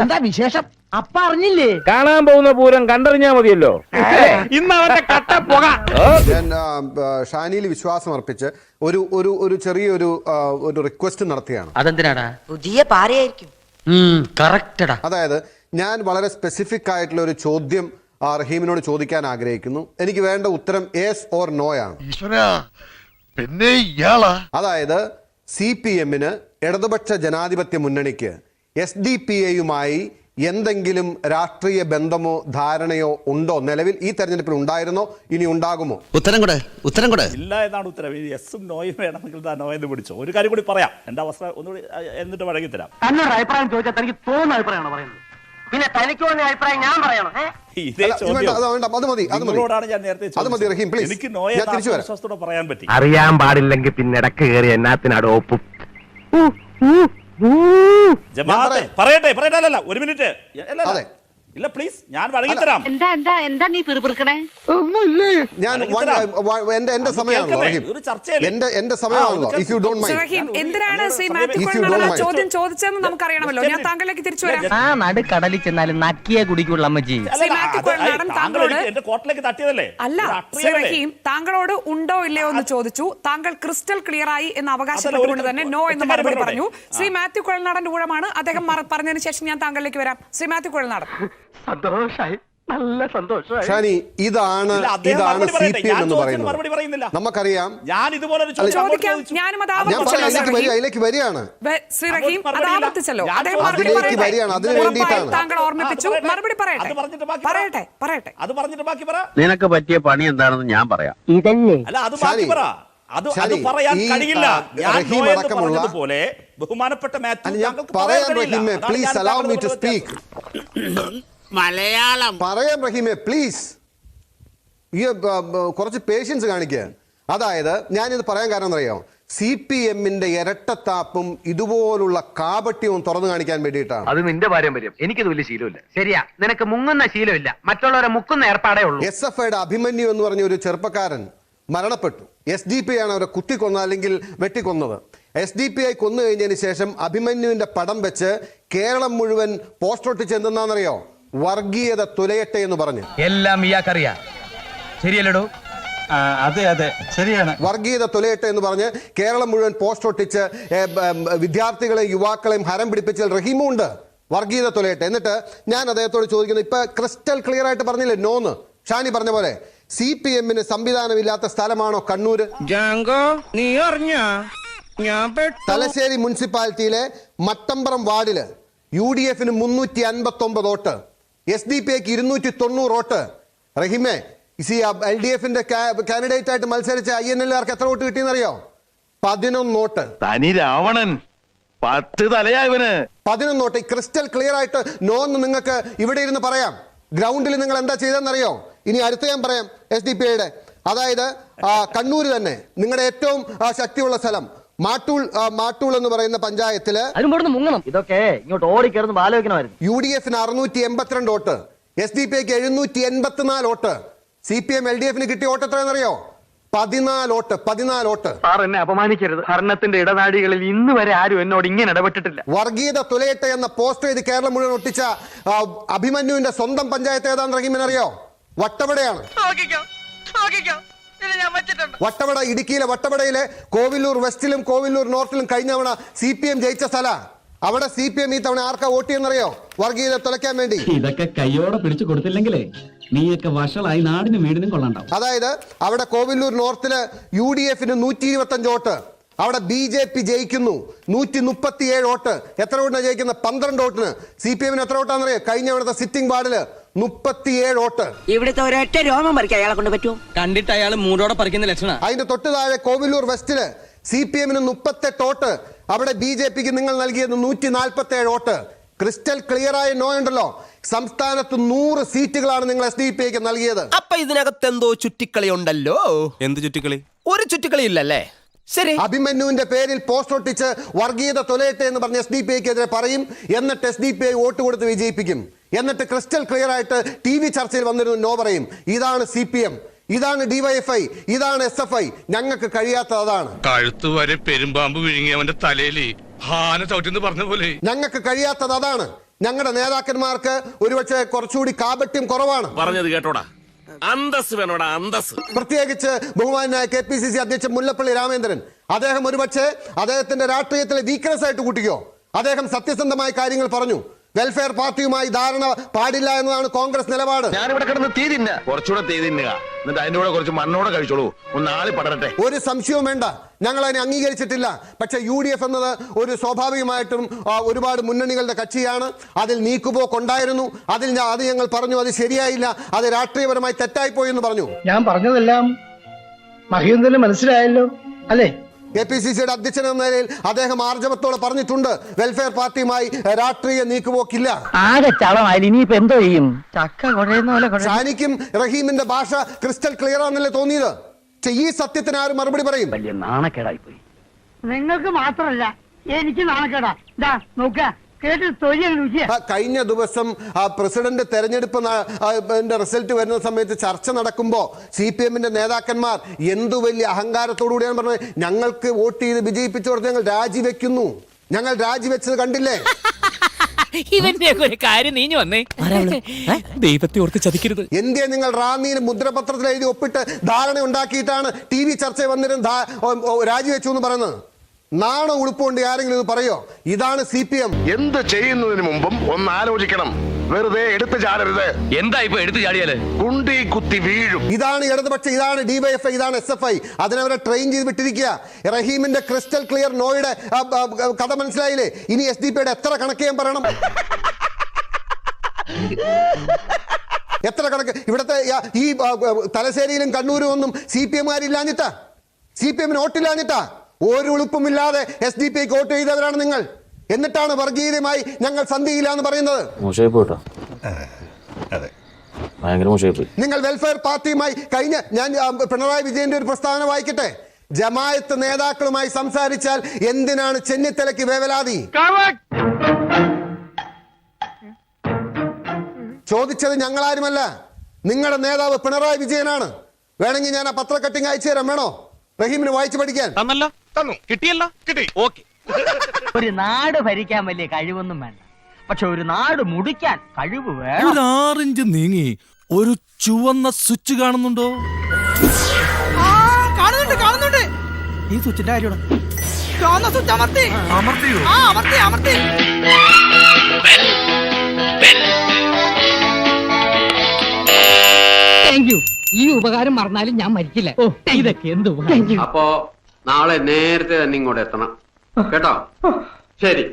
എന്താ വിശേഷം? അപ്പ അറിഞ്ഞില്ലേ? കാണാൻ പോകുന്ന പൂരം കണ്ടറിഞ്ഞാ മതിയല്ലോ. ഇന്ന് അവന്റെ കട്ട പുക. ഞാൻ ഷാനിയിൽ വിശ്വാസം അർപ്പിച്ച് ഒരു ചെറിയൊരു റിക്വസ്റ്റ് നടത്തിയാണ്. അതെന്തിനാടാ? പുതിയ പാരയായിരിക്കും. കറക്റ്റടാ. അതായത് ഞാൻ വളരെ സ്പെസിഫിക് ആയിട്ടുള്ള ഒരു ചോദ്യം റഹീമിനോട് ചോദിക്കാൻ ആഗ്രഹിക്കുന്നു. എനിക്ക് വേണ്ട ഉത്തരം യെസ് ഓർ നോ ആണ്. പിന്നെ ഇയാളാ? അതായത് CPM-ന് ഇടതുപക്ഷ ജനാധിപത്യ മുന്നണിക്ക് SDPA-യുമായി എന്തെങ്കിലും രാഷ്ട്രീയ ബന്ധമോ ധാരണയോ ഉണ്ടോ? നിലവിൽ ഈ തെരഞ്ഞെടുപ്പിൽ ഉണ്ടായിരുന്നോ? ഇനി ഉണ്ടാകുമോ? ഉത്തരം കൂടെ ഇല്ല എന്നാണ് ഉത്തരം. യെസും നോയും വേണമെങ്കിൽ നോ എന്ന് പിടിച്ചോ. ഒരു കാര്യം കൂടി പറയാം, എന്റെ അവസ്ഥ ഒന്നുകൂടി എന്നിട്ട് വഴങ്ങിത്തരാം. തന്നൊരു അഭിപ്രായം ചോദിച്ചാൽ തനിക്ക് തോന്നുന്ന അഭിപ്രായമാണ് പറയുന്നത്. പിന്നെ തനിക്ക് തോന്നിയ അഭിപ്രായം ഞാൻ പറയണം. ഇതേ ചോദ്യം നിങ്ങളോടാണ് ഞാൻ നേരത്തെ റഹീം, please. എനിക്ക് നോയെ ഞാൻ തിരിച്ചു വരാം. വിശ്വാസത്തോടെ പറയാൻ പറ്റി. അറിയാൻ പാടില്ലെങ്കിൽ പിന്നെ ഇടക്ക് കയറി എന്നാത്തിനാട് ഒപ്പും. ജമാഅത്തെ പറയട്ടെ അല്ലല്ല ഒരു മിനിറ്റ് ഇല്ല പ്ലീസ്, ഞാൻ വഴങ്ങിത്തരാം. എന്താ നീ പിറുപിറുക്കണേ? ഞാൻ എന്റെ സമയമാണല്ലോ റഹീം, എന്റെ സമയമാണല്ലോ. ഇഫ് യു ഡോണ്ട് മൈൻഡ്, എന്തിനാണ് ശ്രീ മാത്യു കൊള്ളനാടൻ ചോദ്യം ചോദിച്ചതെന്ന് നമുക്കറിയണമല്ലോ. ഞാൻ താങ്കളിലേക്ക് തിരിച്ചു വരാം. ആ നടുക്കടലിൽ ചെന്നാലും നക്കിയെ കുടിക്കുള്ള അമ്മജി. ശ്രീ മാത്യു കൊള്ളനാടൻ താങ്കളോട് എന്റെ കോട്ടിലേക്ക് തട്ടിയതല്ലേ? അല്ല ശ്രീ റഹീം, താങ്കളോട് ഉണ്ടോ ഇല്ലയോ എന്ന് ചോദിച്ചു. താങ്കൾ ക്രിസ്റ്റൽ ക്ലിയർ ആയി എന്ന് അവകാശപ്പെട്ടുകൊണ്ട് തന്നെ നോ എന്ന് മറുപടി പറഞ്ഞു. ശ്രീ മാത്യു കൊള്ളനാടന്റെ ഊഴമാണ്. അദ്ദേഹം പറഞ്ഞതിന് ശേഷം ഞാൻ താങ്കളിലേക്ക് വരാം. ശ്രീ മാത്യു കൊള്ളനാടൻ. സന്തോഷായി, നല്ല സന്തോഷമായി. ഷാനി, ഇതാണ് CPM എന്ന് പറയുന്നത്. നമുക്കറിയാം. ഞാൻ ഇതുപോലെ ചോദിക്കാം, ഞാനും അത് അതിലേക്ക് വരികയാണ്. ശ്രീ റഹീം അത് ആവർത്തിച്ചല്ലോ. അതിലേക്ക് വരികയാണ്. അതിന് വേണ്ടിയിട്ടാണ് താങ്കൾ ഓർമ്മിപ്പിച്ചു. മറുപടി പറയട്ടെ. അത് പറഞ്ഞിട്ട് ബാക്കി പറ. നിനക്ക് പറ്റിയ പണി എന്താണെന്ന് ഞാൻ പറയാം. ഇതല്ലേ അല്ല, അത് ബാക്കി പറ. അത് പറയാൻ കഴിയില്ല. പോലെ ബഹുമാനപ്പെട്ട please allow me to speak Malayalam പറയാം റഹീമെ, പ്ലീസ്. ഈ കുറച്ച് പേഷ്യൻസ് കാണിക്കുക. അതായത് ഞാനിത് പറയാൻ കാരണം എന്നറിയോ? CPM-ന്റെ ഇരട്ടത്താപ്പും ഇതുപോലുള്ള കാപട്യവും തുറന്നു കാണിക്കാൻ വേണ്ടിയിട്ടാണ്. അത് നിന്റെ പാരമ്പര്യം. എനിക്കത് വലിയ ശീലമില്ല. ശരിയാ, നിനക്ക് മുങ്ങുന്ന ശീലമില്ല, മറ്റുള്ളവരെ മുക്കുന്ന ഏർപ്പാടേ ഉള്ളൂ. SFIയുടെ അഭിമന്യു എന്ന് പറഞ്ഞ ഒരു ചെറുപ്പക്കാരൻ മരണപ്പെട്ടു. SDPI ആണ് അവരെ കുത്തിക്കൊന്നത്, അല്ലെങ്കിൽ വെട്ടിക്കൊന്നത്. SDPI കൊന്നു കഴിഞ്ഞതിന് ശേഷം അഭിമന്യുവിന്റെ പടം വെച്ച് കേരളം മുഴുവൻ പോസ്റ്റർ ഒട്ടിച്ച് എന്തെന്നാണെന്നറിയോ? വർഗീയത തുലയട്ടെ എന്ന് പറഞ്ഞു. എല്ലാം ഇയാൾക്കറിയാം. ശരിയല്ലടോ? അതെ ശരിയാണ്. വർഗീയത തുലയട്ടെ എന്ന് പറഞ്ഞ് കേരളം മുഴുവൻ പോസ്റ്റർ ഒട്ടിച്ച് വിദ്യാർത്ഥികളെയും യുവാക്കളെയും ഹരം പിടിപ്പിച്ചതിൽ റഹീമും ഉണ്ട്. വർഗീയത തുലയട്ടെ. എന്നിട്ട് ഞാൻ അദ്ദേഹത്തോട് ചോദിക്കുന്നത്, ഇപ്പൊ ക്രിസ്റ്റൽ ക്ലിയർ ആയിട്ട് പറഞ്ഞില്ലേ നോന്ന്? ഷാനി പറഞ്ഞ പോലെ CPM-ന് സംവിധാനമില്ലാത്ത സ്ഥലമാണോ കണ്ണൂര്? തലശ്ശേരി മുനിസിപ്പാലിറ്റിയിലെ മട്ടമ്പറം വാർഡില് UDF-ന് 359 വോട്ട്, SDPI-ക്ക് 290 വോട്ട്. റഹീമെ, LDF-ന്റെ കാൻഡിഡേറ്റ് ആയിട്ട് മത്സരിച്ച INL-കാർക്ക് എത്ര വോട്ട് കിട്ടിയെന്നറിയോ? 11 വോട്ട്. തനി രാവണൻ 10 തലയായവന് 11 വോട്ട്. ക്രിസ്റ്റൽ ക്ലിയർ ആയിട്ട് നോ എന്ന് നിങ്ങൾക്ക് ഇവിടെ ഇരുന്ന് പറയാം. ഗ്രൗണ്ടിൽ നിങ്ങൾ എന്താ ചെയ്തെന്നറിയോ? ഇനി അടുത്ത ഞാൻ പറയാം. SDPI-യുടെ, അതായത് കണ്ണൂര് തന്നെ നിങ്ങളുടെ ഏറ്റവും ശക്തിയുള്ള സ്ഥലം മാട്ടൂൾ എന്ന് പറയുന്ന പഞ്ചായത്തില് ഇതൊക്കെ ഇങ്ങോട്ട് ഓടിക്കയറുന്ന ആലോചിക്കണമായിരുന്നു. UDF-ന് 682 വോട്ട്, SDPI-ക്ക് 784 വോട്ട്. CPM LDF-ന് കിട്ടിയ വോട്ട് എത്രയെന്നറിയോ? 14 വോട്ട്. സാർ എന്നെ അപമാനിക്കരുത്. ഭരണത്തിന്റെ ഇടനാഴികളിൽ ഇന്ന് വരെ ആരും എന്നോട് ഇങ്ങനെ ഇടപെട്ടിട്ടില്ല. വർഗീയത തുലയട്ടെ എന്ന പോസ്റ്റർ ചെയ്ത് കേരളം മുഴുവൻ ഒട്ടിച്ച അഭിമന്യുവിന്റെ സ്വന്തം പഞ്ചായത്ത് ഏതാണെന്ന് റഹീമിനറിയോ? വട്ടവടയാണ്. വട്ടവട, ഇടുക്കിയിലെ വട്ടവടയിലെ കോവിലൂർ വെസ്റ്റിലും കോവിലൂർ നോർത്തിലും കഴിഞ്ഞ തവണ CPM ജയിച്ച സ്ഥല. അവിടെ CPM ഈ തവണ ആർക്കാ വോട്ട് ചെയ്യുന്നറിയോ? വർഗീയത തുലയ്ക്കാൻ വേണ്ടി. ഇതൊക്കെ കയ്യോടെ പിടിച്ചു കൊടുത്തില്ലെങ്കിലേ നീയൊക്കെ വഷളായി നാടിനും വീടിനും കൊള്ളണ്ടാവും. അതായത് അവിടെ കോവിലൂർ നോർത്തില് UDF-ന് 125 വോട്ട്, അവിടെ BJP ജയിക്കുന്നു 137 വോട്ട്. എത്ര വോട്ടിനാണ് ജയിക്കുന്നത്? 12 വോട്ടിന്. CPM-ന് എത്ര വോട്ടാണെന്നറിയോ? കഴിഞ്ഞ തവണത്തെ സിറ്റിംഗ് വാർഡില് 37 വോട്ട്. ഇവിടുത്തെ ഒരൊറ്റ രോമം പറിക്കാൻ അയാളെ കൊണ്ട് പറ്റുമോ? കണ്ടിട്ട് അയാൾ മൂടോടെ പറിക്കുന്ന ലക്ഷണം. അതിന്റെ തൊട്ട് താഴെ കോവിലൂർ വെസ്റ്റില് CPM-ന് 38 വോട്ട്, അവിടെ BJP-ക്ക് നിങ്ങൾ നൽകിയത് 147 വോട്ട്. ക്രിസ്റ്റൽ ക്ലിയർ ആയ നോ ഉണ്ടല്ലോ. സംസ്ഥാനത്ത് 100 സീറ്റുകളാണ് നിങ്ങൾ SDPI-ക്ക് നൽകിയത്. അപ്പൊ ഇതിനകത്ത് എന്തോ ചുറ്റിക്കളി ഉണ്ടല്ലോ. എന്ത് ചുറ്റിക്കളി? ഒരു ചുറ്റിക്കളി ഇല്ലല്ലേ? ശരി. അഭിമന്യുവിന്റെ പേരിൽ പോസ്റ്റർ ഒട്ടിച്ച് വർഗീയത തുലയട്ടെ എന്ന് പറഞ്ഞ് SDPI-ക്കെതിരെ പറയും. എന്നിട്ട് SDPI വോട്ട് കൊടുത്ത് വിജയിപ്പിക്കും. എന്നിട്ട് ക്രിസ്റ്റൽ ക്ലിയർ ആയിട്ട് TV ചർച്ചയിൽ വന്നിരുന്നു നോ പറയും. ഇതാണ് CPM, ഇതാണ് DYFI, ഇതാണ് SFI. ഞങ്ങൾക്ക് കഴിയാത്ത അതാണ്. കഴുത്ത് വരെ പെരുമ്പാമ്പ് വിഴുങ്ങി അവന്റെ തലയിൽ ഞങ്ങൾക്ക് കഴിയാത്തത് അതാണ്. ഞങ്ങളുടെ നേതാക്കന്മാർക്ക് ഒരുപക്ഷെ കുറച്ചുകൂടി കാപട്യം കുറവാണ്. പറഞ്ഞത് കേട്ടോടാ, അന്തസ് വേണോടാ, അന്തസ്. പ്രത്യേകിച്ച് ബഹുമാനായ KPCC അധ്യക്ഷൻ മുല്ലപ്പള്ളി രാമചന്ദ്രൻ, അദ്ദേഹം ഒരുപക്ഷെ അദ്ദേഹത്തിന്റെ രാഷ്ട്രീയത്തിലെ വീക്ക്നെസ് ആയിട്ട് കൂട്ടിക്കോ. അദ്ദേഹം സത്യസന്ധമായ കാര്യങ്ങൾ പറഞ്ഞു. വെൽഫെയർ പാർട്ടിയുമായി ധാരണ പാടില്ല എന്നതാണ് കോൺഗ്രസ് നിലപാട്. ഞാനിവിടെ കിടന്ന് തീ തിന്ന കുറച്ചുകൂടെ തീ തിന്നുക, എന്നിട്ട് അതിന്റെ കൂടെ കുറച്ച് മണ്ണോടെ കഴിച്ചോളൂ, ഒന്ന് ആളി പടരട്ടെ. ഒരു സംശയവും വേണ്ട, ഞങ്ങൾ അതിനെ അംഗീകരിച്ചിട്ടില്ല. പക്ഷെ UDF എന്നത് ഒരു സ്വാഭാവികമായിട്ടും ഒരുപാട് മുന്നണികളുടെ കക്ഷിയാണ്. അതിൽ നീക്കുപോക്കുണ്ടായിരുന്നു. അത് ഞങ്ങൾ പറഞ്ഞു അത് ശരിയായില്ല, അത് രാഷ്ട്രീയപരമായി തെറ്റായിപ്പോയി എന്ന് പറഞ്ഞു. ഞാൻ പറഞ്ഞതെല്ലാം മഹേന്ദ്രന് മനസ്സിലായല്ലോ അല്ലേ? KPCCയുടെ അധ്യക്ഷൻ എന്ന നിലയിൽ അദ്ദേഹം ആർജവത്തോടെ പറഞ്ഞിട്ടുണ്ട്, വെൽഫെയർ പാർട്ടിയുമായി രാഷ്ട്രീയ നീക്കുപോക്കില്ല. ആകെ ചളമായി, ഇനിയിപ്പോ എന്തോ ചെയ്യും? ചക്ക കുഴയുന്ന പോലെ. ഷാനിക്കും റഹീമിന്റെ ഭാഷ ക്രിസ്റ്റൽ ക്ലിയർ ആണെന്നല്ലേ തോന്നിയത്? പക്ഷെ ഈ സത്യത്തിന് ആരും മറുപടി പറയും? വലിയ നാണക്കേടായി പോയി. നിങ്ങൾക്ക് മാത്രമല്ല എനിക്ക് നാണക്കേടാ. നോക്ക കേട്ട് തൊഴിൽ. കഴിഞ്ഞ ദിവസം പ്രസിഡന്റ് തെരഞ്ഞെടുപ്പ് റിസൾട്ട് വരുന്ന സമയത്ത് ചർച്ച നടക്കുമ്പോൾ CPM-ന്റെ നേതാക്കന്മാർ എന്തു വലിയ അഹങ്കാരത്തോടുകൂടിയാണ് പറഞ്ഞത്, ഞങ്ങൾക്ക് വോട്ട് ചെയ്ത് വിജയിപ്പിച്ചു കൊടുത്ത് ഞങ്ങൾ രാജിവെക്കുന്നു. ഞങ്ങൾ രാജിവെച്ചത് കണ്ടില്ലേ? ഇവന്റെ ഒരു കാര്യം നീഞ്ഞു വന്നേ, ദൈവത്തെ ഓർത്ത് ചതിക്കരുത്. എന്തിയെ നിങ്ങൾ റാന്നിയിൽ മുദ്രപത്രത്തിൽ എഴുതി ഒപ്പിട്ട് ധാരണ ഉണ്ടാക്കിയിട്ടാണ് TV ചർച്ച വന്നിരുന്ന രാജിവെച്ചു എന്ന് പറയുന്നത്? നാണോ ഉളുപ്പുകൊണ്ട് ആരെങ്കിലും ഇത് പറയോ? ഇതാണ് CPM. എന്ത് ചെയ്യുന്നതിന് മുമ്പും ഒന്ന് ആലോചിക്കണം. വെറുതെ എടുത്തു ചാടരുത്. എന്താ ഇപ്പൊ എടുത്തു ചാടിയാല്? കുണ്ടി കുത്തി വീഴും. ഇതാണ് ഇടതുപക്ഷം, ഇതാണ് DYFI, ഇതാണ് SFI. അതിനവരെ ട്രെയിൻ ചെയ്ത് വിട്ടിരിക്കുക. റഹീമിന്റെ ക്രിസ്റ്റൽ ക്ലിയർ നോയുടെ കഥ മനസ്സിലായില്ലേ? ഇനി SDP-യുടെ എത്ര കണക്ക് ഞാൻ പറയണം? എത്ര കണക്ക്? ഇവിടുത്തെ ഈ തലശ്ശേരിയിലും കണ്ണൂരും ഒന്നും CPM-കാരില്ലാഞ്ഞിട്ടാ, CPM-ന് വോട്ടില്ലാഞ്ഞിട്ടാ. ഒരു ഉളുപ്പുമില്ലാതെ SDP-ക്ക് വോട്ട് ചെയ്തവരാണ് നിങ്ങൾ. എന്നിട്ടാണ് വർഗീയതയുമായി ഞങ്ങൾ സന്ധിയില്ല എന്ന് പറയുന്നത്. നിങ്ങൾ വെൽഫെയർ പാർട്ടിയുമായി ഞാൻ പിണറായി വിജയന്റെ ഒരു പ്രസ്താവന വായിക്കട്ടെ. ജമായത്ത് നേതാക്കളുമായി സംസാരിച്ചാൽ എന്തിനാണ് ചെന്നിത്തലയ്ക്ക് വേവലാതി? ചോദിച്ചത് ഞങ്ങളാരുമല്ല, നിങ്ങളുടെ നേതാവ് പിണറായി വിജയനാണ്. വേണമെങ്കിൽ ഞാൻ ആ പത്ര കട്ടിങ് അയച്ചു തരാം, വേണോ? റഹീമിന് വായിച്ചു പഠിക്കാൻ. തന്നു, കിട്ടിയല്ലോ, കിട്ടി, ഓക്കെ. ഒരു നാട് ഭരിക്കാൻ വലിയ കഴിവൊന്നും വേണ്ട, പക്ഷെ ഒരു നാട് മുടിക്കാൻ കഴിവ് വേണം. ഒരു 6 ഇഞ്ച് നീങ്ങി ഒരു ചുവന്ന സ്വിച്ച് കാണുന്നുണ്ടോ? കാണുന്നുണ്ട്. ഈ സ്വിച്ചിന്റെ കാര്യമാണ്. അമർത്തി. Thank you. ഈ ഉപകാരം മറന്നാലും ഞാൻ മരിക്കില്ല. ഇതൊക്കെ എന്ത് ഉപകാരം. അപ്പോ നാളെ നേരത്തെ തന്നെ ഇങ്ങോട്ട് എത്തണം കേട്ടോ? ശരി.